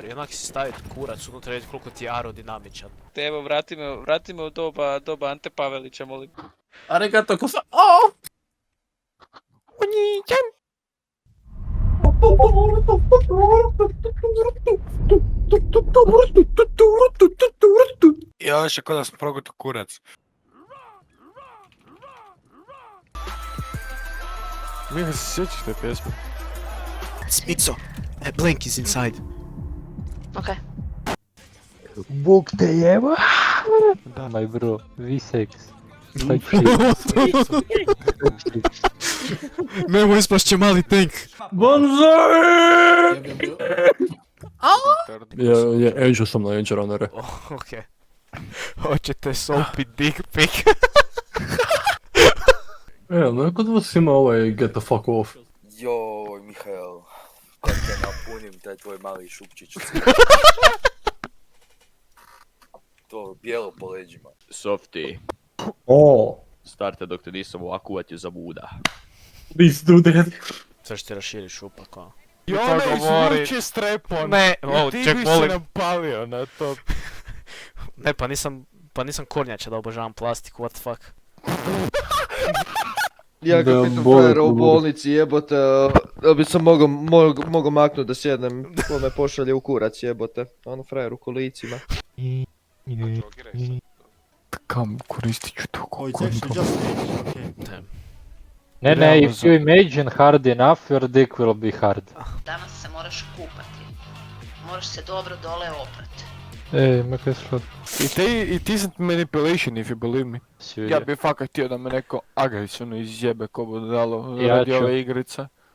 I onak si staviti kurac unutra i vidjeti koliko ti je aerodinamičan. Te evo, vrati me u doba Ante Pavelića, molim. Arigato kosa... Oh! Još je kod da sam progutao kurac. Mika se sjećaš te pjesme? Smico! Blink is inside. Okay. Bog te jeba! My bro, V6. Memo ispašće mali tank. Bonzai! Je, Angel sam na Angel Runnere. Okej. Hoćete sopi dick pic? No kod vas ima get the fuck off. Joj, Mihael, kad te napunim taj tvoj mali šupčić. To bijelo po leđima. Softy, Oh, starte dok te nisam ovako uvatio za buda. please do that. Sve što ti raširi šupak, o. I to ona govori. izvuče strepon. Ne, I ti ček, bi se molim. napalio na to. Ne, pa nisam kornjača da obožavam plastiku, what the fuck. Ja kad pitam frajera u bolnici jebote, da bi sam mogao maknut da sjednem, ko me pošalje u kurac jebote, ono frajer u kolicima. Kam koristit ću to kako Ne, if you imagine hard enough, your dick will be hard. Danas se moraš kupati. Moraš se dobro dole oprati. Make it slow. It isn't manipulation if you believe me. Sure. Ja bi fakat htio da me neko agresivno izjebe ko bude dalo Ja radi ću. ove igrice.